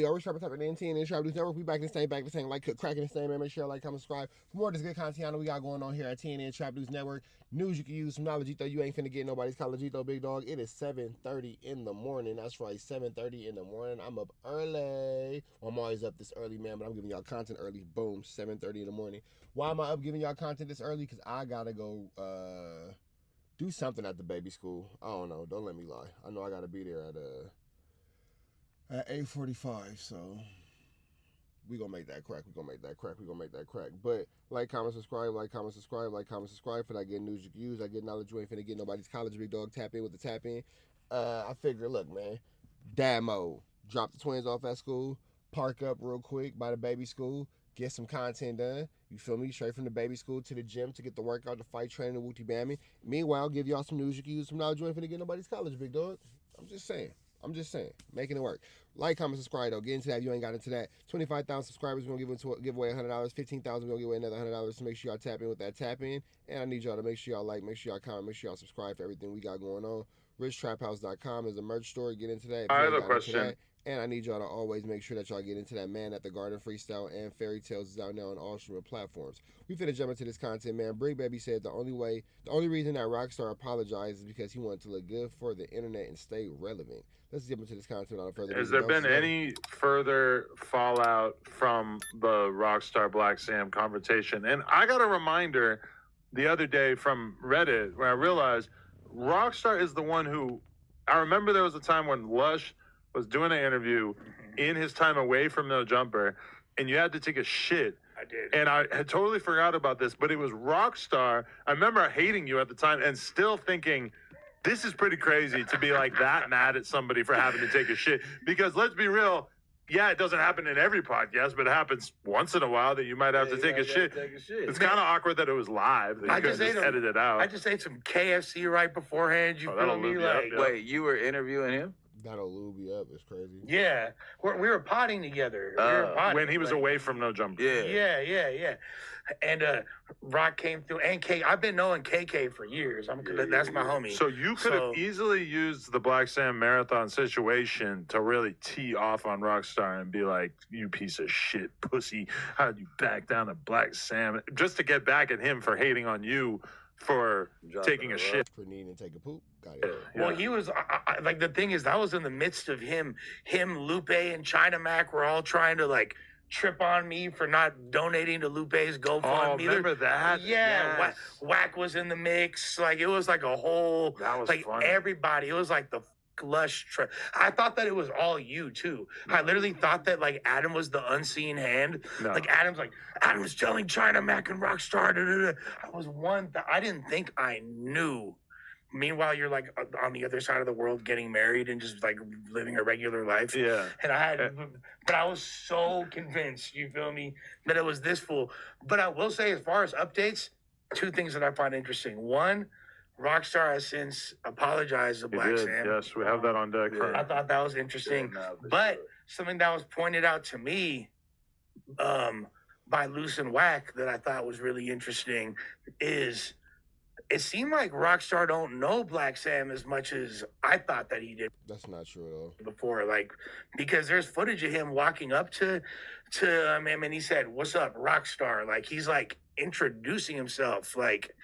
Yo, we're trying to type it in TN Trap News Network. We back in the same, like cracking the same, man. Make sure you like, comment, subscribe. For more of this good content I know we got going on here at TN Trap News Network. News you can use, some knowledge though. You ain't finna get nobody's college though, big dog. It is 7:30 in the morning. That's right, 7:30 in the morning. I'm up early. Well, I'm always up this early, man, but I'm giving y'all content early. Boom, 7:30 in the morning. Why am I up giving y'all content this early? Because I gotta go do something at the baby school. I don't know. Don't let me lie. I know I gotta be there at 8:45, so we gonna make that crack. But like, comment, subscribe, for that good news you can use. I get knowledge you ain't finna get nobody's college, big dog. Tap in with the tap in. I figure, look, man, dad mode. Drop the twins off at school, park up real quick by the baby school, get some content done. You feel me? Straight from the baby school to the gym to get the workout, the fight training, and wooty bammy. Meanwhile, give y'all some news you can use, some knowledge you ain't finna get nobody's college, big dog. I'm just saying, making it work. Like, comment, subscribe, though. Get into that if you ain't got into that. 25,000 subscribers, we're going to give away $100. 15,000, we're going to give away another $100. So make sure y'all tap in with that tap in. And I need y'all to make sure y'all like, make sure y'all comment, make sure y'all subscribe for everything we got going on. RichTrapHouse.com is a merch store. Get into that. I have a question. And I need y'all to always make sure that y'all get into that Man at the Garden freestyle and Fairy Tales is out now on all streaming platforms. We finna jump into this content, man. Bricc Baby said the only reason that Rockstar apologized is because he wanted to look good for the internet and stay relevant. Let's jump into this content without further ado. Has there been any further fallout from the Rockstar Blacc Sam confrontation? And I got a reminder the other day from Reddit where I realized Rockstar is the one who, I remember there was a time when Lush was doing an interview in his time away from No Jumper, and you had to take a shit. I did. And I had totally forgot about this, but it was Rockstar. I remember hating you at the time and still thinking, this is pretty crazy to be like that mad at somebody for having to take a shit. Because let's be real, yeah, it doesn't happen in every podcast, but it happens once in a while that you might have to take a shit. It's kind of awkward that it was live. That you just edit it out. I just ate some KFC right beforehand. You feel me? Like, wait, you were interviewing him? That'll lube you up. It's crazy. Yeah, we were potting together. When he was away from No Jumper. Yeah. And Rocc came through, and K. I've been knowing KK for years. That's my homie. So you could have easily used the Blacc Sam marathon situation to really tee off on Rockstar and be like, "You piece of shit, pussy! How did you back down to Blacc Sam?" Just to get back at him for hating on you for taking a shit. For needing to take a poop. Got it. Well, he was like, the thing is, that was in the midst of him, Lupe, and China Mac were all trying to like trip on me for not donating to Lupe's GoFundMe. Oh, remember that? Yeah, yes. WACK was in the mix. Like, it was like a whole, that was like funny. Everybody. It was like the Lush. I thought that it was all you too. I literally thought that like Adam was the unseen hand. No. Like Adam's telling China Mac and Rockstar. I was I didn't think I knew. Meanwhile, you're like on the other side of the world getting married and just like living a regular life. Yeah. And but I was so convinced, you feel me, that it was this fool. But I will say, as far as updates, two things that I find interesting. One, Rockstar has since apologized to Blacc Sam. Yes, we have that on deck. I thought that was interesting. But something that was pointed out to me by Loose and Wack that I thought was really interesting is it seemed like Rockstar don't know Blacc Sam as much as I thought that he did. That's not true at all. Before, like, because there's footage of him walking up to him and he said, "What's up, Rockstar?" Like, he's like introducing himself. Like,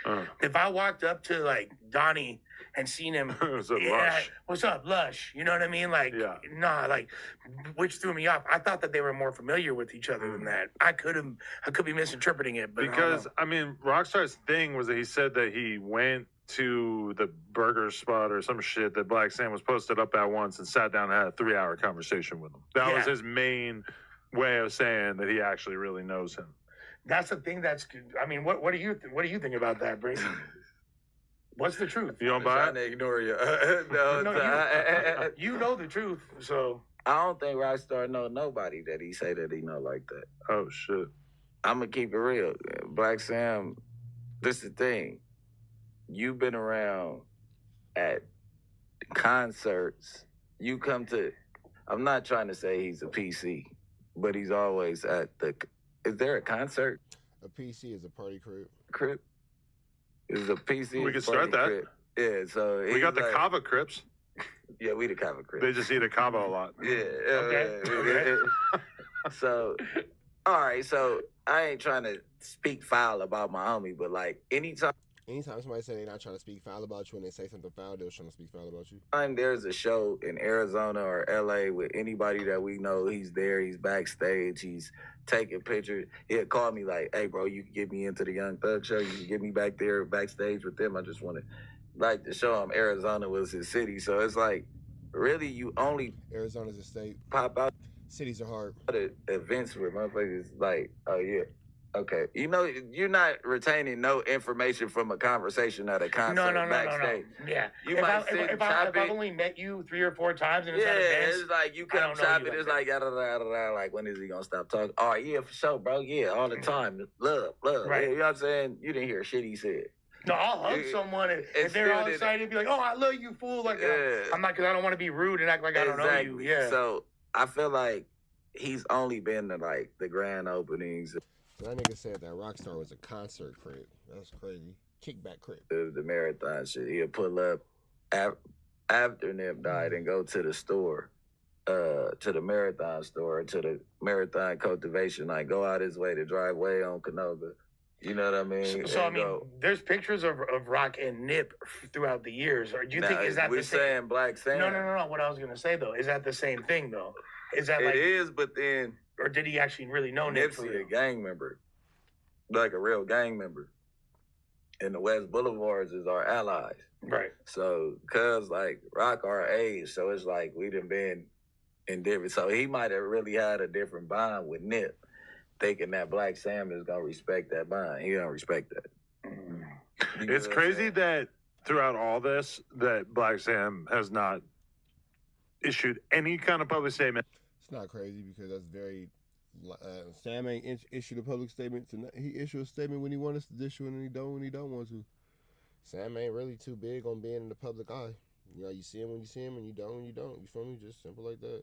if I walked up to like Donnie and seen him, Lush. "What's up, Lush?" You know what I mean? Like, nah, like, which threw me off. I thought that they were more familiar with each other than that. I could be misinterpreting it, but because I mean, Rockstar's thing was that he said that he went to the burger spot or some shit that Blacc Sam was posted up at once and sat down and had a 3-hour conversation with him. That was his main way of saying that he actually really knows him. That's the thing. I mean, what do you think about that, Bricc? What's the truth? You don't buy it? To ignore you. You know the truth, so I don't think Rockstar know nobody that he say that he know like that. Oh shit! I'm gonna keep it real. Blacc Sam, this is the thing. You've been around at concerts. You come to. I'm not trying to say he's a PC, but he's always at the. Is there a concert? A PC is a party crib. Crib? Is a PC? We can start that. Crib. Yeah, so we got the Kava Crips. Yeah, we the common crib. They just eat a Cabo a lot. Yeah. Okay. So, all right. So I ain't trying to speak foul about my homie, but like anytime somebody say they're not trying to speak foul about you and they say something foul, they're trying to speak foul about you. there's a show in Arizona or LA with anybody that we know, he's there, he's backstage, he's taking pictures. He'll call me like, "Hey, bro, you can get me into the Young Thug show. You can get me back there backstage with them. I just want to like to show him Arizona was his city." So it's like, really, you only Arizona's a state. pop out Cities are hard. at events where motherfuckers like, "Oh yeah, okay." You know, you're not retaining no information from a conversation at a concert backstage. No. Yeah. You if might sit and if chop I've it. only met you 3 or 4 times and it's Yeah, at events, it's like you I come don't know chop you it. like It's that. like like when is he gonna stop talking? Oh yeah, for sure, bro. Yeah, all the time. Love. Right. Yeah, you know what I'm saying? You didn't hear shit he said. no, I'll hug It- someone and it's they're all still excited, be like, "Oh, I love you, fool!" Like, Yeah. I'm not, because I don't want to be rude and act like I don't know you. Yeah. So I feel like he's only been to like the grand openings, So that nigga said that Rockstar was a concert crib. That's crazy. Kickback crib. the marathon shit. He'll pull up after Nip died and go to the store, to the marathon store, to the marathon cultivation. Like go out his way to drive way on Canoga. You know what I mean? So I And mean, go. there's pictures of Rocc and Nip throughout the years. Or do you think Now, is that we're the same? saying Black Sam? No. What I was gonna say though, is that the same thing though? Is that It like, is, but then or did he actually really know Nip for Nipsey, real? a gang member, like a real gang member, and the West Boulevards is our allies. Right. So, cause like Rocc our age, so it's like we done been in different. So he might have really had a different bond with Nip, thinking that Black Sam is gonna respect that bond. He don't respect that. Mm. You get It's what I'm crazy saying? that throughout all this, that Black Sam has not issued any kind of public statement. It's not crazy because that's very. Sam ain't issued a public statement. He issued a statement when he wants to issue it, and he don't when he don't want to. Sam ain't really too big on being in the public eye. You know, you see him when you see him, and you don't when you don't. You feel me? Just simple like that.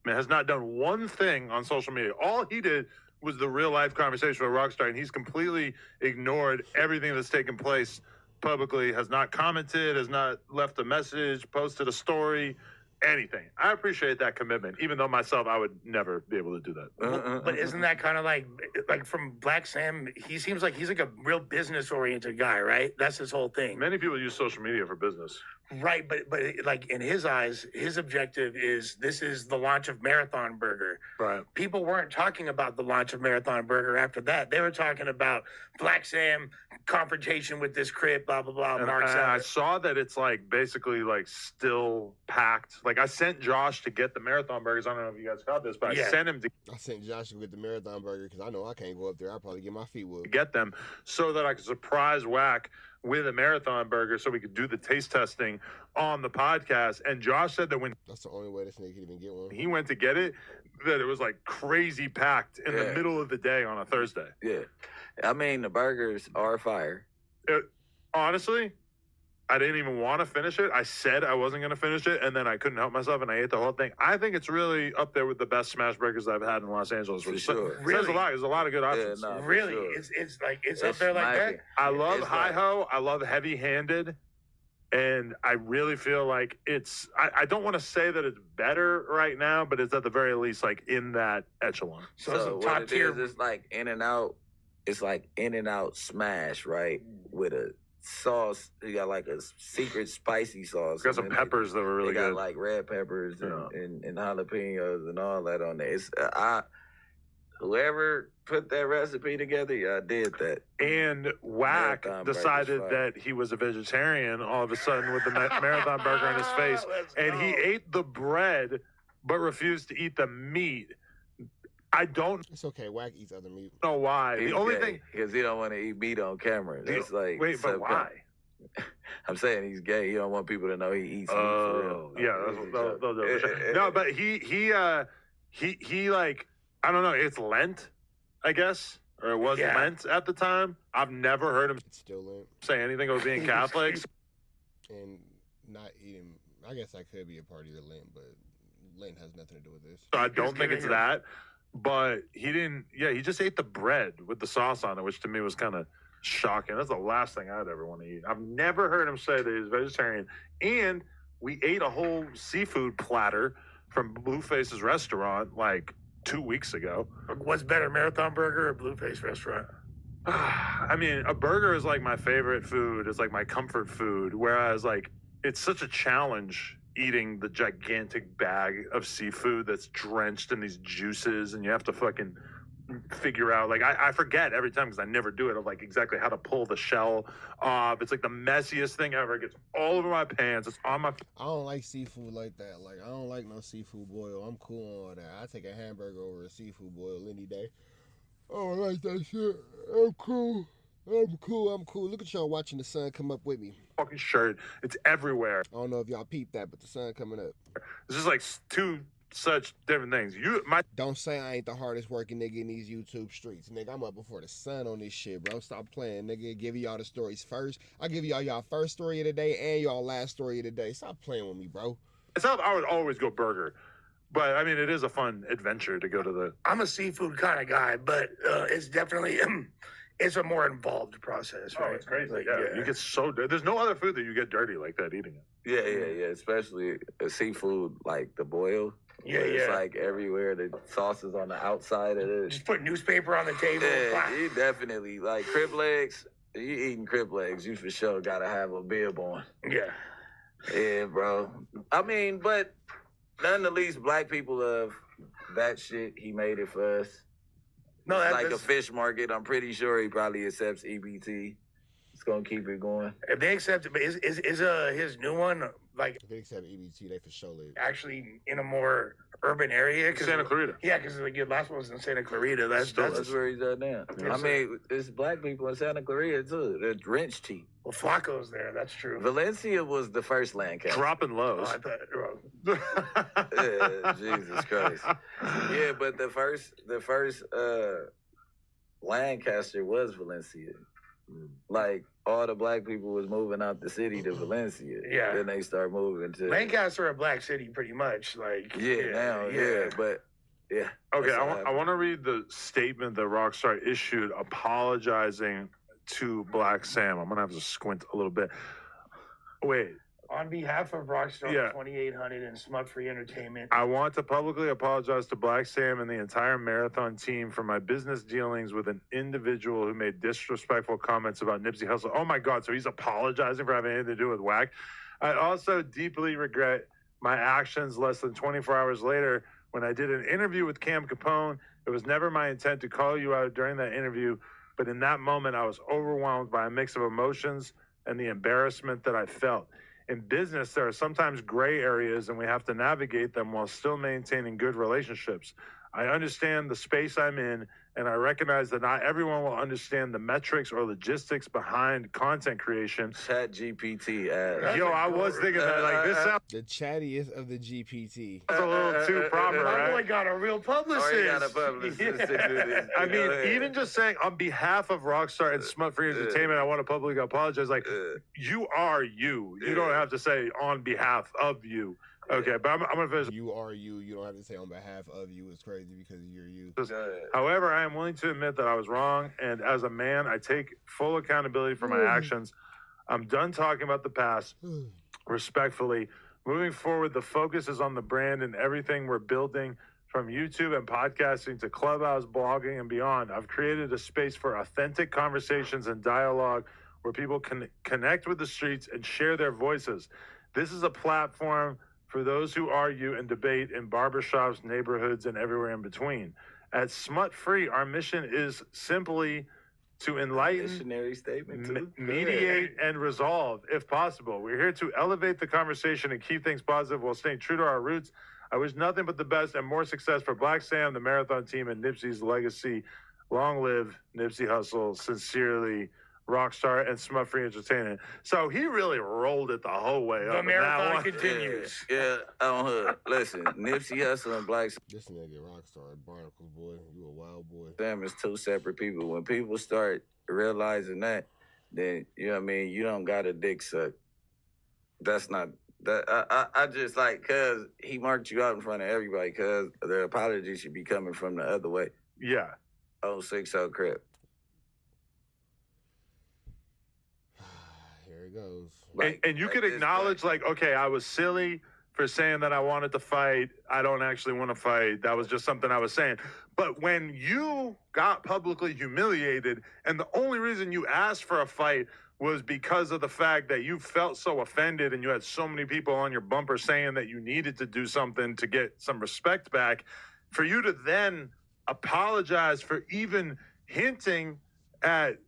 Man, has not done one thing on social media. All he did was the real life conversation with Rockstar, and he's completely ignored everything that's taken place publicly. Has not commented, has not left a message, posted a story, anything. I appreciate that commitment, even though myself, I would never be able to do that. But isn't that kind of like from Black Sam? He seems like he's like a real business oriented guy, right? That's his whole thing. Many people use social media for business. Right, but like in his eyes, his objective is this is the launch of Marathon Burger. Right. People weren't talking about the launch of Marathon Burger after that. They were talking about Black Sam confrontation with this crib, blah blah blah. And Mark I saw that it's like basically like still packed. Like I sent Josh to get the Marathon Burgers. I don't know if you guys got this, but Yeah. I sent him to I sent Josh to get the Marathon Burger because I know I can't go up there. I'll probably get my feet whooped. get them so that I could surprise WACK with a Marathon Burger so we could do the taste testing on the podcast. And Josh said that when That's the only way this nigga could even get one. he went to get it, that it was like crazy packed in the Yeah. middle of the day on a Thursday. Yeah, I mean the burgers are fire. Honestly, I didn't even want to finish it. I said I wasn't going to finish it, and then I couldn't help myself, and I ate the whole thing. I think it's really up there with the best smash burgers I've had in Los Angeles. For Which sure. says Really? a lot. There's a lot of good options. no, for really, sure. it's like it's up there like that. smacking. I love It's Hi like- Ho. I love Heavy Handed. And I really feel like it's, I don't want to say that it's better right now, but it's at the very least like in that echelon. So it's a what top it tier. is, it's like In and Out. It's like In and Out smash, right? With a sauce. You got like a secret spicy sauce. Got some and then peppers that were really they got good. like red peppers Yeah. and jalapenos and all that on there. It's whoever put that recipe together, y'all did that. And WACK Marathon Burger's decided fire. that he was a vegetarian all of a sudden with the Marathon Burger in his face. Let's And he go. ate the bread, but refused to eat the meat. I don't It's okay. Wack eats other meat. know why. The only thing, because he don't want to eat meat on camera. That's like wait, but why? I'm saying he's gay. He don't want people to know he eats meat for Oh, real. yeah, they'll do it for sure. No, but he like, I don't know. It's Lent, I guess, or it was Yeah. Lent at the time. I've never heard him It's still Lent. say anything about being Catholic. And not eating. I guess that could be a part of your Lent, but Lent has nothing to do with this. So I don't think it's giving that. But he didn't. Yeah, he just ate the bread with the sauce on it, which to me was kind of shocking. That's the last thing I'd ever want to eat. I've never heard him say that he's vegetarian. And We ate a whole seafood platter from Blueface's restaurant like 2 weeks ago. What's better, Marathon Burger or Blueface restaurant? I mean, a burger is like my favorite food. It's like my comfort food. Whereas, like, it's such a challenge eating the gigantic bag of seafood that's drenched in these juices, and you have to fucking figure out. Like, I forget every time because I never do it of like exactly how to pull the shell off. It's like the messiest thing ever. It gets all over my pants. It's on my. I don't like seafood like that. Like, I don't like no seafood boil. I'm cool on all that. I take a hamburger over a seafood boil any day. I don't like that shit. I'm cool. Look at y'all watching the sun come up with me. Fucking shirt. It's everywhere. I don't know if y'all peeped that, but the sun coming up. It's just like two such different things. Don't say I ain't the hardest working nigga in these YouTube streets. Nigga, I'm up before the sun on this shit, bro. Stop playing, nigga. Give y'all the stories first. I'll give y'all first story of the day and y'all last story of the day. Stop playing with me, bro. Myself, I would always go burger. But, I mean, it is a fun adventure to go to the... I'm a seafood kind of guy, but it's definitely... it's a more involved process, right? Oh, it's crazy. Like, yeah. You get so dirty. There's no other food that you get dirty like that eating it. Yeah. Especially seafood, like the boil. Yeah, It's like everywhere. The sauce is on the outside of it. Just put newspaper on the table. Yeah, you definitely, like, crib legs. You eating crib legs, you for sure got to have a bib on. Yeah. Yeah, bro. I mean, but none the least, black people love that shit. He made it for us. No, It's like a fish market. I'm pretty sure he probably accepts EBT. It's gonna keep it going. If they accept it, but is his new one like If they accept EBT, they for sure live. actually in a more urban area? Santa Clarita. Yeah, because the last one was in Santa Clarita. That's where he's at now. Yeah. I mean, it's black people in Santa Clarita too. They're rent cheap. well, FLAKKO's there. That's true. Valencia was the first Lancaster. Dropping Oh, lows. I thought, Yeah, Jesus Christ. Yeah, but the first Lancaster was Valencia. Like, all the black people was moving out the city to Valencia. Yeah. Then they start moving to Lancaster, a black city, pretty much. Like, but yeah. Okay, That's what I happened. want to read the statement that Rockstar issued apologizing to Black Sam. I'm going to have to squint a little bit. Wait. On behalf of Rockstar Yeah. 2800 and Smut Free Entertainment, I want to publicly apologize to Black Sam and the entire Marathon team for my business dealings with an individual who made disrespectful comments about Nipsey Hussle. Oh my God, so he's apologizing for having anything to do with WACK. I also deeply regret my actions less than 24 hours later when I did an interview with Cam Capone. It was never my intent to call you out during that interview, but in that moment I was overwhelmed by a mix of emotions and the embarrassment that I felt. In business, there are sometimes gray areas and we have to navigate them while still maintaining good relationships. I understand the space I'm in, and I recognize that not everyone will understand the metrics or logistics behind content creation. Chat GPT Yo, I was thinking that, like, this sounds The chattiest of the GPT. a little too proper, my boy right? got a real publicist. Or you got a publicist to do this. I Go mean, ahead. even just saying on behalf of Rockstar and Smut Free Entertainment, I want to publicly apologize. Like, you are you. You don't have to say on behalf of you. Okay, but I'm going to finish. You are you. You don't have to say on behalf of you. It's crazy because you're you. Go ahead. However, I am willing to admit that I was wrong, and as a man, I take full accountability for my actions. I'm done talking about the past. Respectfully, moving forward, the focus is on the brand and everything we're building, from YouTube and podcasting to Clubhouse, blogging, and beyond. I've created a space for authentic conversations and dialogue where people can connect with the streets and share their voices. This is a platform for those who argue and debate in barbershops, neighborhoods, and everywhere in between. At Smut Free, our mission is simply to enlighten, Missionary statement too. mediate, and resolve, if possible. We're here to elevate the conversation and keep things positive while staying true to our roots. I wish nothing but the best and more success for Black Sam, the Marathon team, and Nipsey's legacy. Long live Nipsey Hussle. Sincerely, Rockstar and Smut Free Entertainment. So he really rolled it the whole way up. The in that marathon one. continues. Yeah, on her. Listen, Nipsey Hussle and Black This nigga Rockstar, Barnacles boy. You a wild boy. Sam is two separate people. When people start realizing that, then, you know what I mean, you don't got a dick suck. That's not, that. I just like, cause he marked you out in front of everybody, cause the apology should be coming from the other way. Yeah. Oh, 6-0 crip. Here it goes. And you could at this acknowledge, point. like, okay, I was silly for saying that I wanted to fight. I don't actually want to fight. That was just something I was saying. But when you got publicly humiliated and the only reason you asked for a fight was because of the fact that you felt so offended and you had so many people on your bumper saying that you needed to do something to get some respect back, for you to then apologize for even hinting at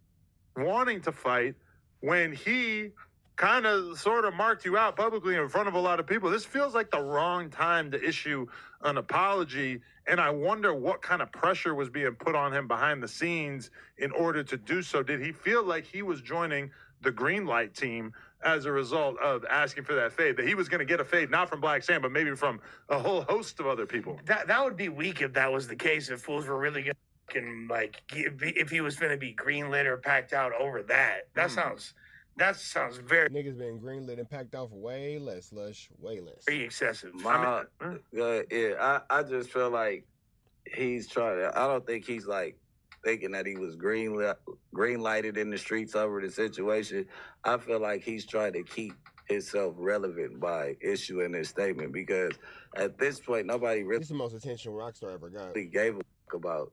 wanting to fight when he kind of sort of marked you out publicly in front of a lot of people. This feels like the wrong time to issue an apology. And I wonder what kind of pressure was being put on him behind the scenes in order to do so. Did he feel like he was joining the green light team as a result of asking for that fade, that he was going to get a fade, not from Blacc Sam, but maybe from a whole host of other people? That would be weak if that was the case, if fools were really going to, like, if he was going to be greenlit or packed out over that. That sounds very Niggas been greenlit and packed out for way less, Lush. Way less. excessive. I just feel like he's trying to. I don't think he's like thinking that he was green lighted in the streets over the situation. I feel like he's trying to keep himself relevant by issuing this statement, because at this point nobody really This is the most attention Rockstar ever got. gave a fuck about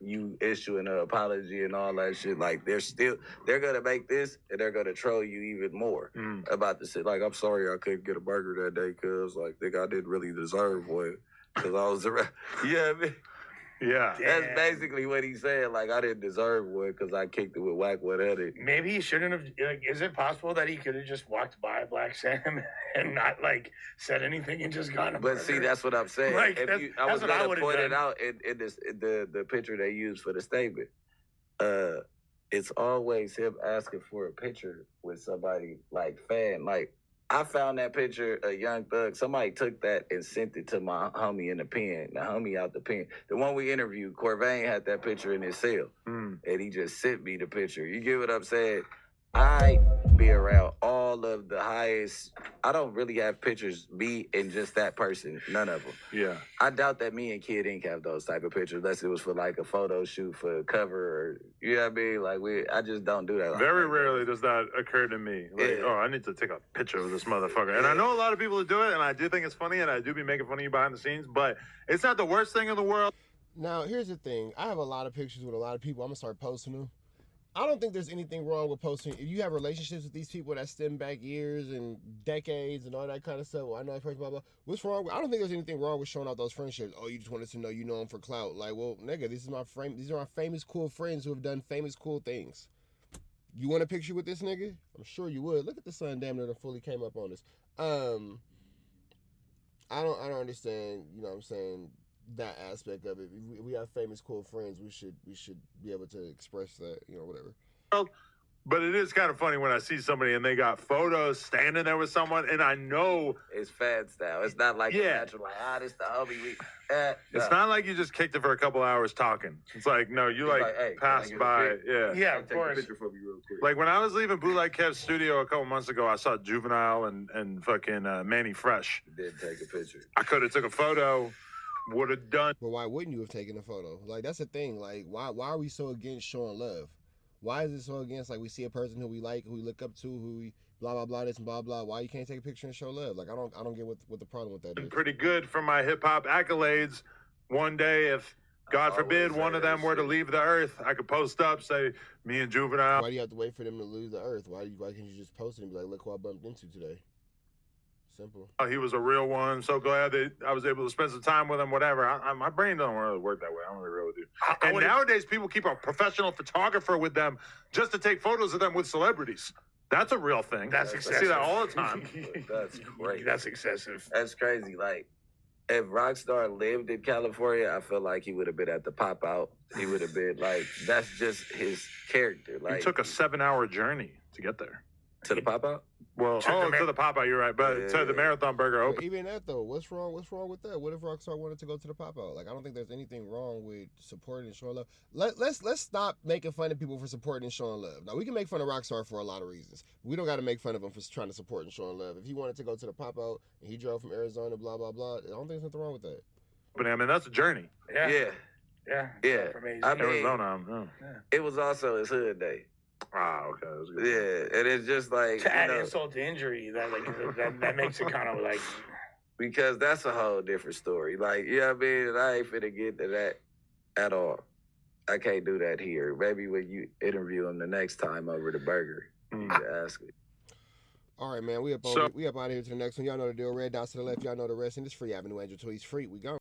you issuing an apology and all that shit. Like, they're gonna make this and they're gonna troll you even more about the shit. Like, I'm sorry I couldn't get a burger that day because, like, think I didn't really deserve one because I was around. Yeah, I mean, Yeah. that's basically what he said. Like, I didn't deserve one because I kicked it with WACK 100. Maybe he shouldn't have. Like, is it possible that he could have just walked by Blacc Sam and not, like, said anything and just gone? But see, that's what I'm saying. Like, I was that's what I gonna would've point done. it out in the picture they used for the statement. It's always him asking for a picture with somebody like fan. Like, I found that picture of Young Thug. Somebody took that and sent it to my homie in the pen. The homie out the pen. The one we interviewed, Corvain, had that picture in his cell. And he just sent me the picture. You get what I'm saying? I be around all of the highest. I don't really have pictures, me and just that person. None of them. Yeah. I doubt that me and Kid Ink have those type of pictures unless it was for like a photo shoot for a cover or, you know what I mean? Like, I just don't do that. Very rarely does that occur to me. Like, oh, I need to take a picture of this motherfucker. And I know a lot of people who do it, and I do think it's funny, and I do be making fun of you behind the scenes, but it's not the worst thing in the world. Now, here's the thing. I have a lot of pictures with a lot of people. I'm going to start posting them. I don't think there's anything wrong with posting. If you have relationships with these people that stem back years and decades and all that kind of stuff, well, I know that person, blah, blah. What's wrong? I don't think there's anything wrong with showing out those friendships. Oh, you just wanted to know you know them for clout. Like, well, nigga, these are my famous, cool friends who have done famous, cool things. You want a picture with this nigga? I'm sure you would. Look at the sun, damn near fully came up on us. I don't understand, you know what I'm saying, that aspect of it. If we have famous, cool friends, we should be able to express that, you know, whatever. But it is kind of funny when I see somebody and they got photos standing there with someone, and I know it's fan style. It's not like a natural, like, this the homie. It's not like you just kicked it for a couple hours talking. It's like, no, you hey, passed by. Yeah, of course. Take a picture for me real quick. Like when I was leaving Bootleg Kev's studio a couple months ago, I saw Juvenile and fucking Manny Fresh. Didn't take a picture. I could have took a photo. Would have done. But why wouldn't you have taken a photo? Like, that's the thing. Like, why are we so against showing love? Why is it so against, like, we see a person who we like, who we look up to, who we blah blah blah this and blah blah? Why you can't take a picture and show love? Like, I don't get what the problem with that is. Pretty good for my hip hop accolades. One day, if God forbid one of them were to leave the earth, I could post up, say me and Juvenile. Why do you have to wait for them to leave the earth? Why can't you just post it and be like, look who I bumped into today? Simple. He was a real one. So glad that I was able to spend some time with him. Whatever. My brain don't really work that way. I'm gonna be real with you. And nowadays, people keep a professional photographer with them just to take photos of them with celebrities. That's a real thing. That's excessive. I see that all the time. That's great. That's excessive. That's crazy. Like, if Rockstar lived in California, I feel like he would have been at the pop out. He would have been like, that's just his character. Like, he took a 7-hour journey to get there. To the pop out? Well, to the pop out, you're right, but to the Marathon Burger open. Even that though, what's wrong with that? What if Rockstar wanted to go to the pop out? Like, I don't think there's anything wrong with supporting and showing love. Let's stop making fun of people for supporting and showing love. Now, we can make fun of Rockstar for a lot of reasons. We don't got to make fun of him for trying to support and showing love. If he wanted to go to the pop out and he drove from Arizona, blah blah blah, I don't think there's nothing wrong with that. But I mean, that's a journey. Yeah. I mean, Arizona. it was also his hood day. Ah, okay. That's good. Yeah, and it's just like To add insult to injury, that makes it kind of like because that's a whole different story. Like, you know what I mean? And I ain't finna get to that at all. I can't do that here. Maybe when you interview him the next time over the burger, you should ask me. All right, man. We up out of here to the next one. Y'all know the deal. Red dots to the left. Y'all know the rest. And it's free Avenue Angel Tweets. Free. We go.